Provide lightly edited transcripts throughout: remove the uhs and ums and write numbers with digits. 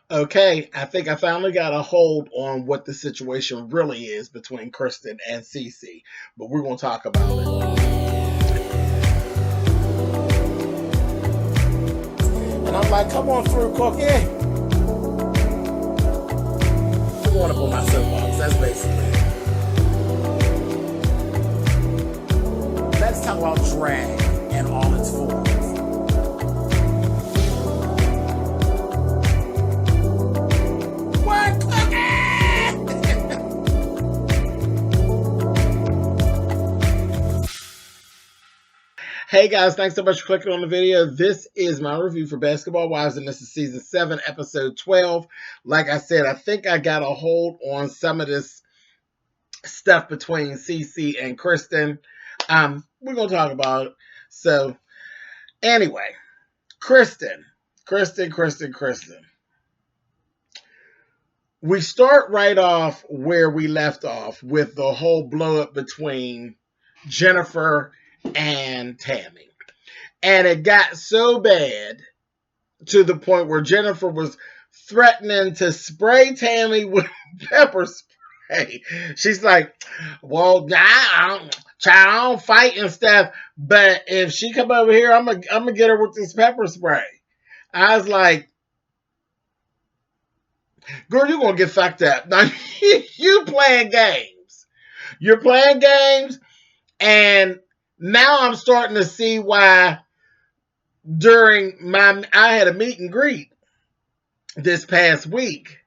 Okay, I think I finally got a hold on what the situation really is between Kristen and Cece, but we're going to talk about it. And I'm like, come on through, Cookie. I want to put my soapbox. That's basically it. Let's talk about drag and all its forms. What, Cookie? Hey guys, thanks so much for clicking on the video. This is my review for Basketball Wives, and this is season 7, episode 12. Like I said, I think I got a hold on some of this stuff between Cece and Kristen. We're going to talk about it. So, anyway, Kristen. We start right off where we left off with the whole blow up between Jennifer and Tammy. And it got so bad to the point where Jennifer was threatening to spray Tammy with pepper spray. She's like, well, I don't fight and stuff, but if she come over here, I'm gonna get her with this pepper spray. I was like, girl, you're gonna get fucked up. Now you playing games. You're playing games, and now I'm starting to see why I had a meet and greet this past week,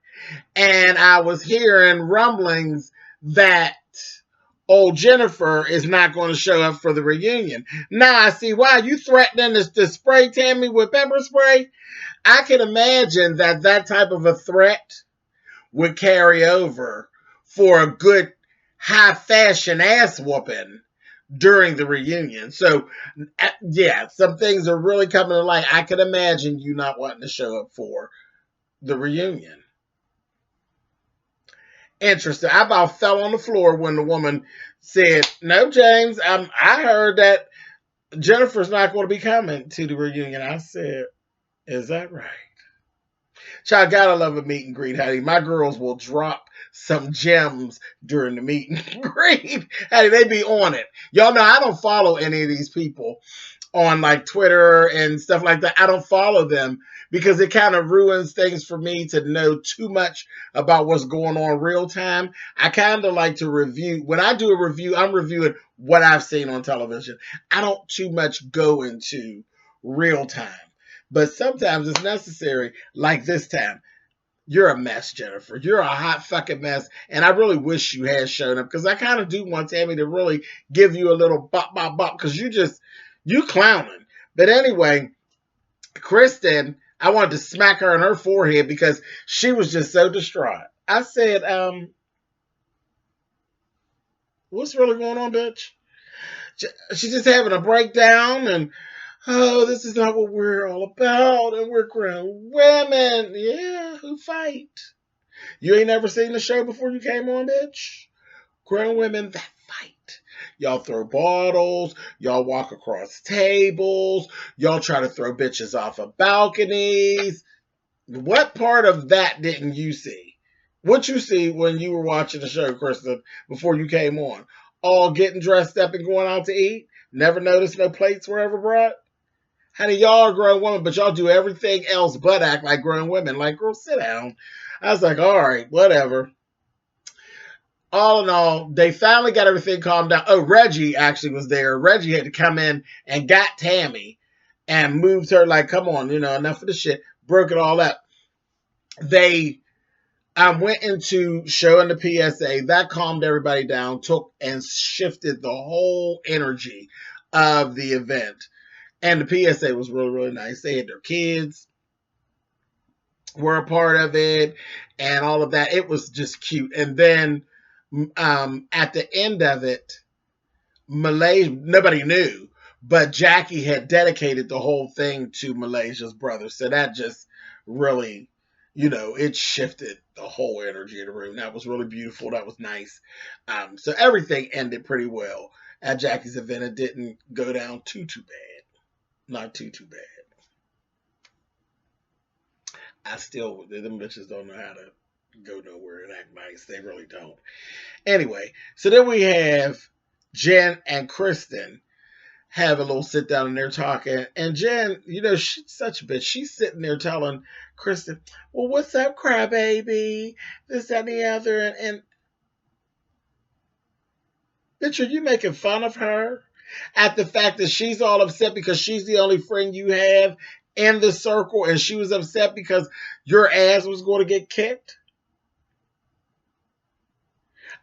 and I was hearing rumblings that old Jennifer is not going to show up for the reunion. Now I see why. You threatening to spray Tammy with pepper spray? I can imagine that type of a threat would carry over for a good high fashion ass whooping during the reunion. So, yeah, some things are really coming to light. I can imagine you not wanting to show up for the reunion. Interesting. I about fell on the floor when the woman said, no, James, I heard that Jennifer's not going to be coming to the reunion. I said, is that right? Child, gotta love a meet and greet, honey. My girls will drop some gems during the meet and greet. Honey, they be on it. Y'all know I don't follow any of these people on like Twitter and stuff like that. I don't follow them because it kind of ruins things for me to know too much about what's going on real time. I kind of like to review. When I do a review, I'm reviewing what I've seen on television. I don't too much go into real time. But sometimes it's necessary, like this time. You're a mess, Jennifer. You're a hot fucking mess. And I really wish you had shown up because I kind of do want Tammy to really give you a little bop, bop, bop because you clowning. But anyway, Kristen, I wanted to smack her in her forehead because she was just so distraught. I said, what's really going on, bitch? She's just having a breakdown and oh, this is not what we're all about, and we're grown women. Yeah, who fight? You ain't never seen the show before you came on, bitch? Grown women that fight. Y'all throw bottles, y'all walk across tables, y'all try to throw bitches off of balconies. What part of that didn't you see? What you see when you were watching the show, Kristen, before you came on? All getting dressed up and going out to eat? Never noticed no plates were ever brought? Honey, y'all are grown women, but y'all do everything else but act like grown women. Like, girl, sit down. I was like, all right, whatever. All in all, they finally got everything calmed down. Oh, Reggie actually was there. Reggie had to come in and got Tammy and moved her like, come on, enough of the shit. Broke it all up. They went into showing the PSA. That calmed everybody down, took and shifted the whole energy of the event. And the PSA was really, really nice. They had their kids were a part of it and all of that. It was just cute. And then at the end of it, Malaysia, nobody knew, but Jackie had dedicated the whole thing to Malaysia's brother. So that just really, it shifted the whole energy of the room. That was really beautiful. That was nice. So everything ended pretty well at Jackie's event. It didn't go down too bad. Not too bad. I still, them bitches don't know how to go nowhere and act nice. They really don't. Anyway, so then we have Jen and Kristen have a little sit down and they're talking. And Jen, she's such a bitch. She's sitting there telling Kristen, well, what's up, crybaby? This, that, and the other. And bitch, are you making fun of her at the fact that she's all upset because she's the only friend you have in the circle and she was upset because your ass was going to get kicked?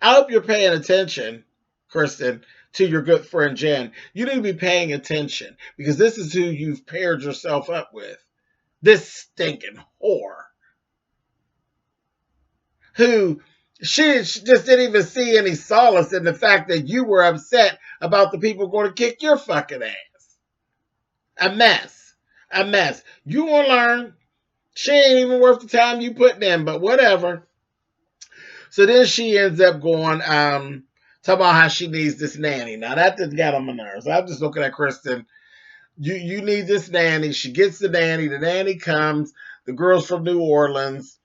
I hope you're paying attention, Kristen, to your good friend Jen. You need to be paying attention because this is who you've paired yourself up with. This stinking whore. Who she just didn't even see any solace in the fact that you were upset about the people going to kick your fucking ass. A mess. A mess. You won't learn. She ain't even worth the time you putting in, but whatever. So then she ends up going, talking about how she needs this nanny. Now that just got on my nerves. I'm just looking at Kristen. You need this nanny. She gets the nanny. The nanny comes. The girl's from New Orleans.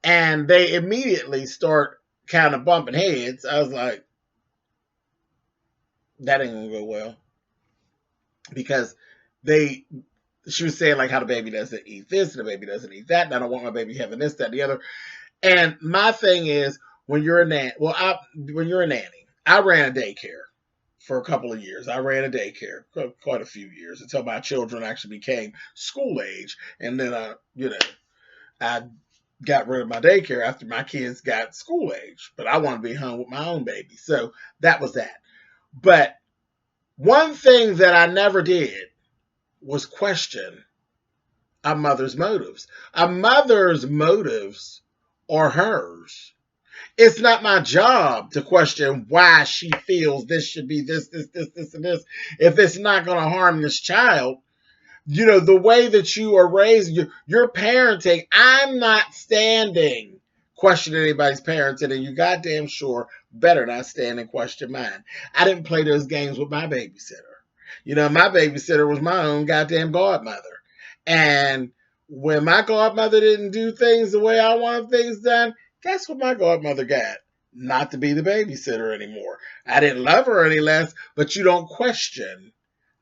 And they immediately start kind of bumping heads. I was like, that ain't gonna go well. Because she was saying like how the baby doesn't eat this and the baby doesn't eat that. And I don't want my baby having this, that, and the other. And my thing is, when you're a nanny, I ran a daycare for a couple of years. I ran a daycare quite a few years until my children actually became school age. And then I got rid of my daycare after my kids got school age. But I want to be home with my own baby. So that was that. But one thing that I never did was question a mother's motives. A mother's motives are hers. It's not my job to question why she feels this should be this, and this. If it's not going to harm this child, the way that you are raised, your parenting, I'm not standing questioning anybody's parenting, and you goddamn sure better not stand and question mine. I didn't play those games with my babysitter. My babysitter was my own goddamn godmother. And when my godmother didn't do things the way I wanted things done, guess what my godmother got? Not to be the babysitter anymore. I didn't love her any less, but you don't question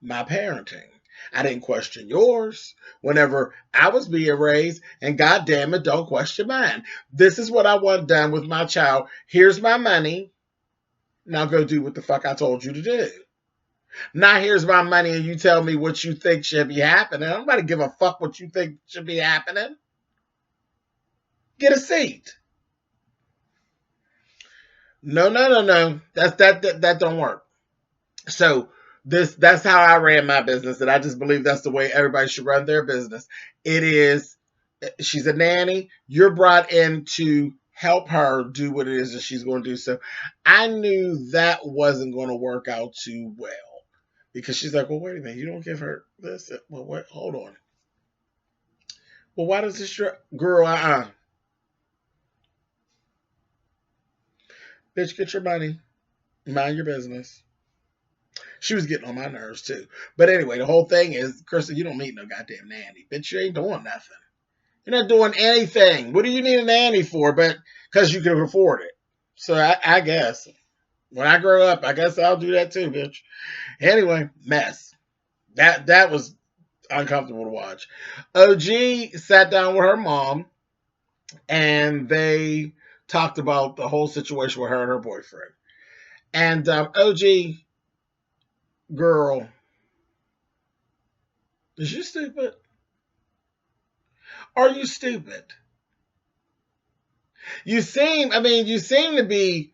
my parenting. I didn't question yours whenever I was being raised, and goddamn it, don't question mine. This is what I want done with my child. Here's my money. Now go do what the fuck I told you to do. Now here's my money and you tell me what you think should be happening. I'm not to give a fuck what you think should be happening. Get a seat. No. That don't work. So that's how I ran my business, and I just believe that's the way everybody should run their business. It is, she's a nanny. You're brought in to help her do what it is that she's going to do. So I knew that wasn't going to work out too well. Because she's like, well, wait a minute, you don't give her this? Well, wait, hold on. Well, why does this girl, bitch, get your money. Mind your business. She was getting on my nerves, too. But anyway, the whole thing is, Kristen, you don't need no goddamn nanny. Bitch, you ain't doing nothing. You're not doing anything. What do you need a nanny for? But because you can afford it. So I guess. When I grow up, I guess I'll do that too, bitch. Anyway, mess. That was uncomfortable to watch. OG sat down with her mom and they talked about the whole situation with her and her boyfriend. And OG, girl, is you stupid? Are you stupid? You seem to be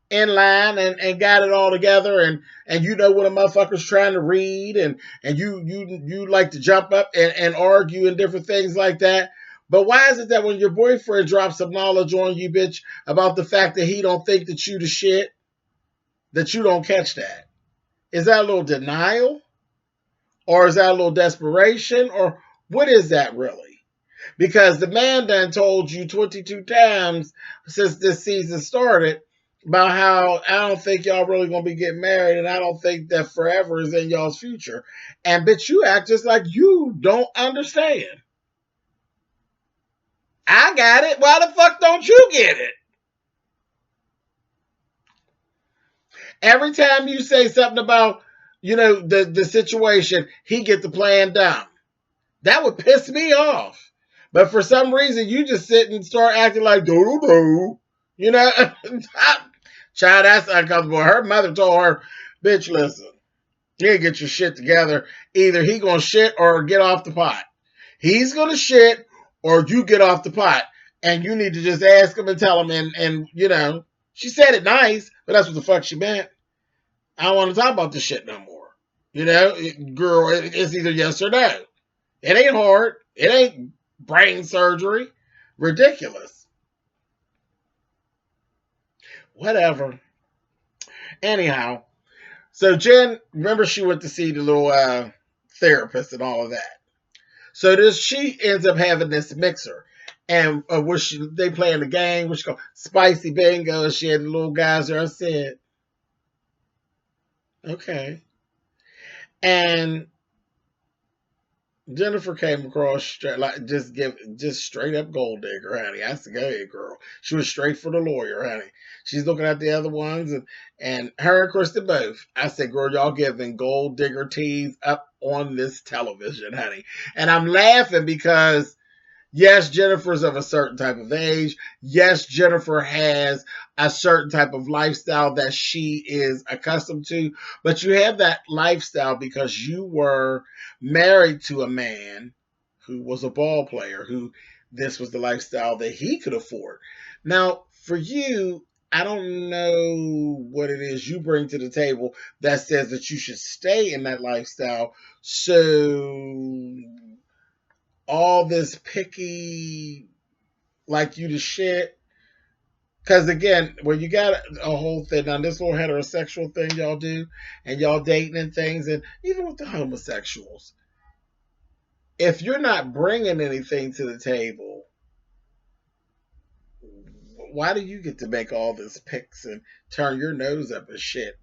in line and got it all together and you know what a motherfucker's trying to read and you like to jump up and argue and different things like that. But why is it that when your boyfriend drops some knowledge on you, bitch, about the fact that he don't think that you the shit, that you don't catch that? Is that a little denial? Or is that a little desperation? Or what is that really? Because the man done told you 22 times since this season started about how I don't think y'all really gonna be getting married and I don't think that forever is in y'all's future. And bitch, you act just like you don't understand. I got it. Why the fuck don't you get it? Every time you say something about, the situation, he get the plan done. That would piss me off. But for some reason, you just sit and start acting like do do do. You know, child, that's uncomfortable. Her mother told her, "Bitch, listen, you get your shit together. Either he gonna shit or get off the pot. He's gonna shit or you get off the pot, and you need to just ask him and tell him." And she said it nice, but that's what the fuck she meant. I don't want to talk about this shit no more. Girl, it's either yes or no. It ain't hard. It ain't brain surgery. Ridiculous. Whatever. Anyhow, so Jen, remember she went to see the little therapist and all of that. So she ends up having this mixer. And they playing the game, which called Spicy Bingo, and she had the little guys there. I said, okay. And Jennifer came across just straight up gold digger, honey. I said, go ahead, girl. She was straight for the lawyer, honey. She's looking at the other ones, and her and Kristen both. I said, girl, y'all giving gold digger teas up on this television, honey. And I'm laughing because yes, Jennifer's of a certain type of age. Yes, Jennifer has a certain type of lifestyle that she is accustomed to. But you have that lifestyle because you were married to a man who was a ball player, who this was the lifestyle that he could afford. Now, for you, I don't know what it is you bring to the table that says that you should stay in that lifestyle. So all this picky, like you to shit. Because again, when you got a whole thing on this little heterosexual thing y'all do, and y'all dating and things, and even with the homosexuals, if you're not bringing anything to the table, why do you get to make all this picks and turn your nose up at shit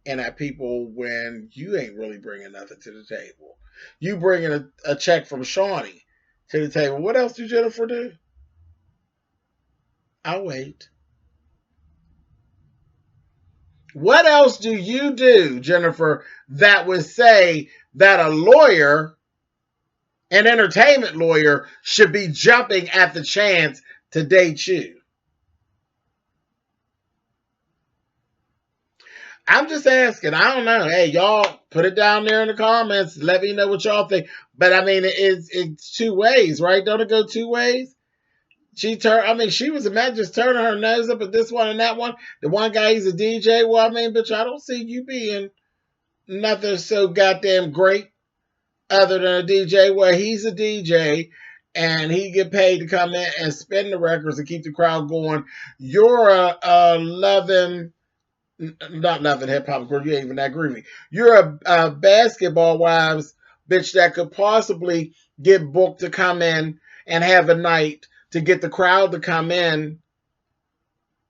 and at people when you ain't really bringing nothing to the table? You bringing a check from Shawnee to the table. What else do Jennifer do? I'll wait. What else do you do, Jennifer, that would say that a lawyer, an entertainment lawyer, should be jumping at the chance to date you? I'm just asking. I don't know. Hey, y'all put it down there in the comments. Let me know what y'all think. But I mean, it's two ways, right? Don't it go two ways? She was imagine just turning her nose up at this one and that one. The one guy, he's a DJ. Well, I mean, bitch, I don't see you being nothing so goddamn great other than a DJ. Well, he's a DJ and he get paid to come in and spin the records and keep the crowd going. You're a loving, not loving hip hop, girl. You ain't even that groovy. You're a basketball wives bitch that could possibly get booked to come in and have a night to get the crowd to come in.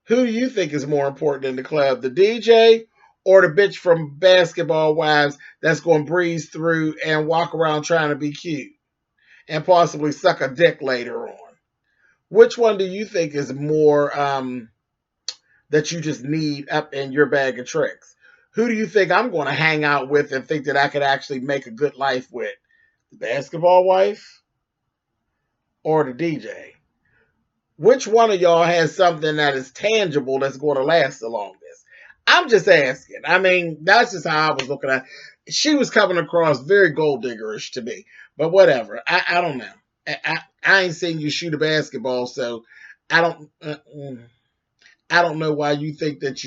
Who do you think is more important in the club, the DJ or the bitch from Basketball Wives that's going to breeze through and walk around trying to be cute and possibly suck a dick later on? Which one do you think is more that you just need up in your bag of tricks? Who do you think I'm going to hang out with and think that I could actually make a good life with? The basketball wife or the DJ? Which one of y'all has something that is tangible that's going to last the longest? I'm just asking. I mean, that's just how I was looking at it. She was coming across very gold diggerish to me, but whatever. I don't know. I ain't seen you shoot a basketball, so I don't. I don't know why you think that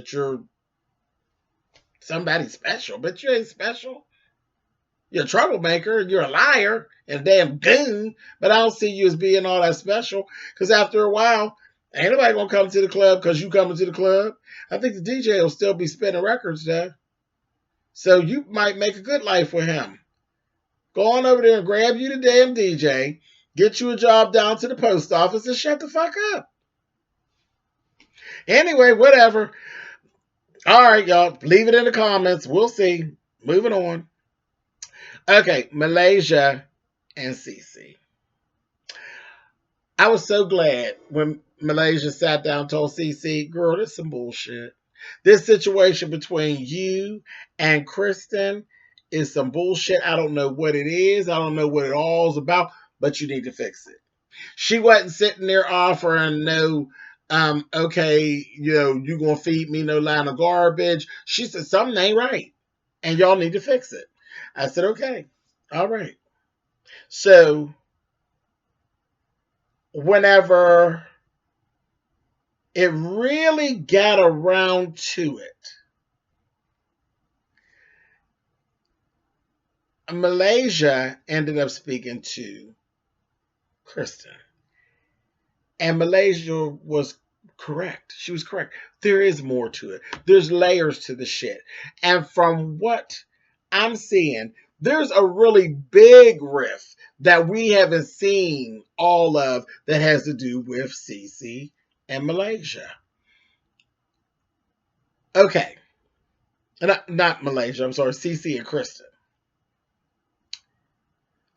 you're somebody special, but you ain't special. You're a troublemaker and you're a liar and a damn goon, but I don't see you as being all that special because after a while, ain't nobody gonna come to the club because you coming to the club. I think the DJ will still be spinning records there. So you might make a good life with him. Go on over there and grab you the damn DJ, get you a job down to the post office and shut the fuck up. Anyway, whatever. All right, y'all. Leave it in the comments. We'll see. Moving on. Okay, Malaysia and Cece. I was so glad when Malaysia sat down and told Cece, girl, this is some bullshit. This situation between you and Kristen is some bullshit. I don't know what it is. I don't know what it all's about, but you need to fix it. She wasn't sitting there offering no, okay, you gonna feed me no line of garbage. She said something ain't right, and y'all need to fix it. I said, okay, all right. So whenever it really got around to it, Malaysia ended up speaking to Kristen. And Malaysia was correct. She was correct. There is more to it. There's layers to the shit. And from what I'm seeing, there's a really big rift that we haven't seen all of that has to do with Cece and Malaysia. Okay. Not Malaysia. I'm sorry. Cece and Kristen.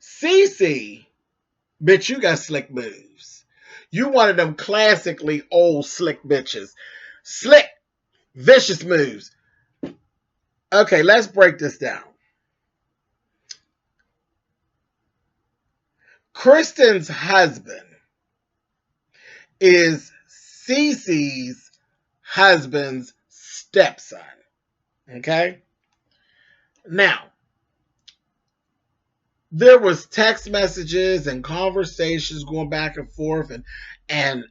Cece, bitch, you got slick moves. You one of them classically old slick bitches. Slick, vicious moves. Okay, let's break this down. Kristen's husband is Cece's husband's stepson. Okay? Now, there was text messages and conversations going back and forth, and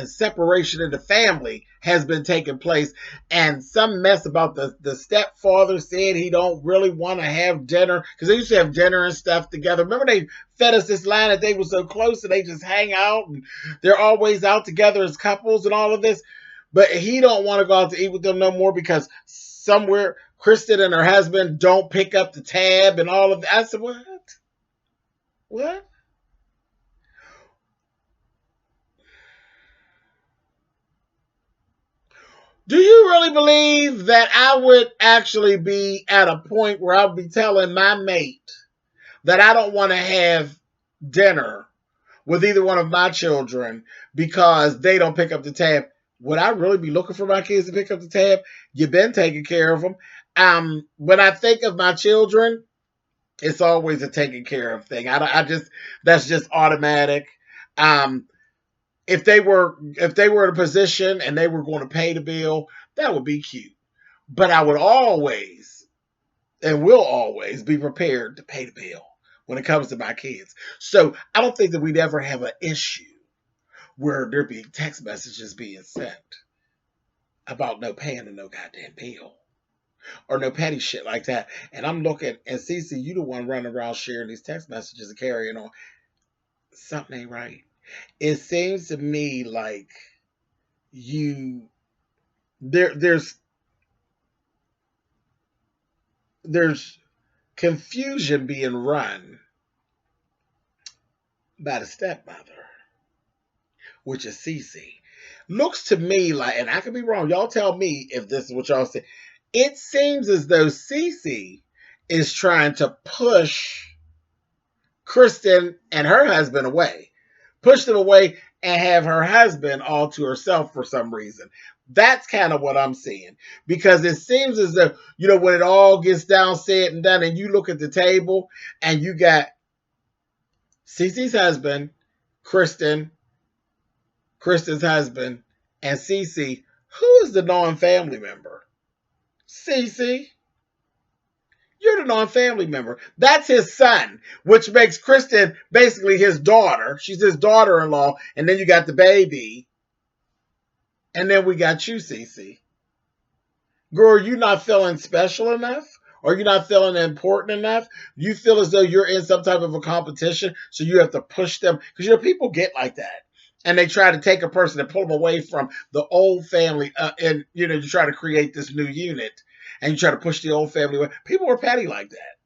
separation of the family has been taking place, and some mess about the stepfather said he don't really want to have dinner because they used to have dinner and stuff together. Remember they fed us this line that they were so close and they just hang out and they're always out together as couples and all of this, but he don't want to go out to eat with them no more because somewhere Kristen and her husband don't pick up the tab and all of that. I said, what? What? Do you really believe that I would actually be at a point where I'll be telling my mate that I don't want to have dinner with either one of my children because they don't pick up the tab? Would I really be looking for my kids to pick up the tab? You've been taking care of them. When I think of my children, it's always a taken care of thing. I just that's just automatic. Um, if they were in a position and they were going to pay the bill, that would be cute. But I would always and will always be prepared to pay the bill when it comes to my kids. So I don't think that we'd ever have an issue where there be text messages being sent about no paying of no goddamn bill or no petty shit like that. And I'm looking and Cece, you the one running around sharing these text messages and carrying on. Something ain't right. It seems to me like you there's confusion being run by the stepmother, which is Cece. Looks to me like, and I could be wrong, y'all tell me if this is what y'all say. It seems as though Cece is trying to push Kristen and her husband away, push them away and have her husband all to herself for some reason. That's kind of what I'm seeing because it seems as though, when it all gets down, said and done, and you look at the table and you got Cece's husband, Kristen, Kristen's husband, and Cece. Who is the non-family member? Cece. You're the non-family member. That's his son, which makes Kristen basically his daughter. She's his daughter-in-law, and then you got the baby, and then we got you, Cece. Girl, you not feeling special enough? Or you not feeling important enough? You feel as though you're in some type of a competition, so you have to push them. Because people get like that. And they try to take a person and pull them away from the old family. And, you try to create this new unit. And you try to push the old family away. People are petty like that.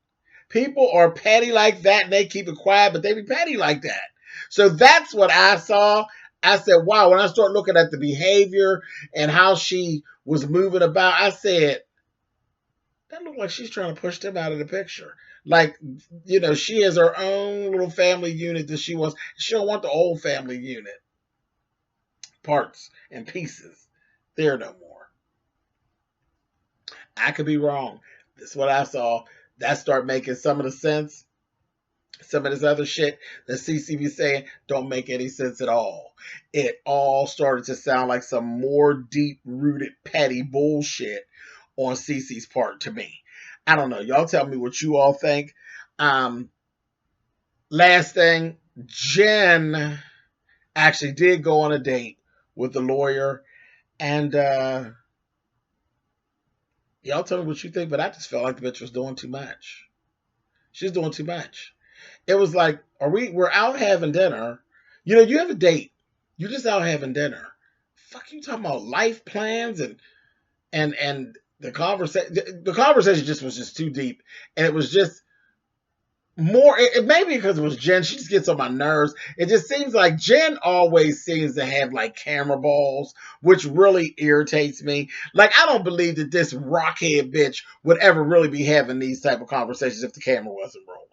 People are petty like that, and they keep it quiet, but they be petty like that. So that's what I saw. I said, wow, when I start looking at the behavior and how she was moving about, I said, that looked like she's trying to push them out of the picture. Like, she has her own little family unit that she wants. She don't want the old family unit parts and pieces there no more. I could be wrong. This is what I saw. That start making some of the sense. Some of this other shit that Cece be saying don't make any sense at all. It all started to sound like some more deep rooted petty bullshit on Cece's part to me. I don't know. Y'all tell me what you all think. Um, Last thing, Jen actually did go on a date with the lawyer, and y'all tell me what you think, but I just felt like the bitch was doing too much. She's doing too much. It was like, we're out having dinner. You have a date. You're just out having dinner. Fuck you talking about life plans and the conversation just was just too deep. And it was just more, it maybe because it was Jen, she just gets on my nerves. It just seems like Jen always seems to have like camera balls, which really irritates me. Like, I don't believe that this rockhead bitch would ever really be having these type of conversations if the camera wasn't rolling.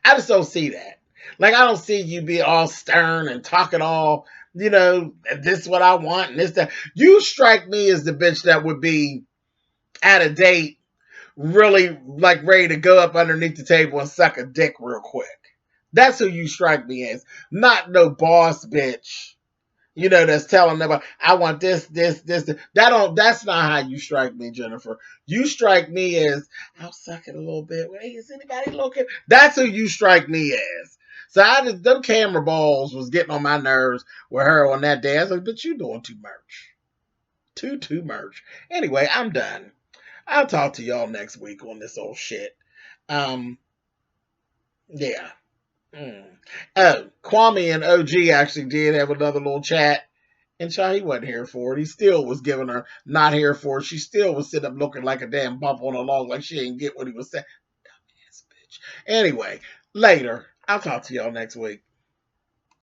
I just don't see that. Like, I don't see you be all stern and talking all, this is what I want and this, that. You strike me as the bitch that would be at a date really like ready to go up underneath the table and suck a dick real quick. That's who you strike me as. Not no boss bitch. That's telling them about, I want this. That's not how you strike me, Jennifer. You strike me as, I'll suck it a little bit. Hey, is anybody looking? That's who you strike me as. So them camera balls was getting on my nerves with her on that day. I was like, but you doing too much. Too much. Anyway, I'm done. I'll talk to y'all next week on this old shit. Um, yeah. Oh, Kwame and OG actually did have another little chat. And child, he wasn't here for it. He still was giving her not here for it. She still was sitting up looking like a damn bump on a log, like she didn't get what he was saying. Dumbass bitch. Anyway, later. I'll talk to y'all next week.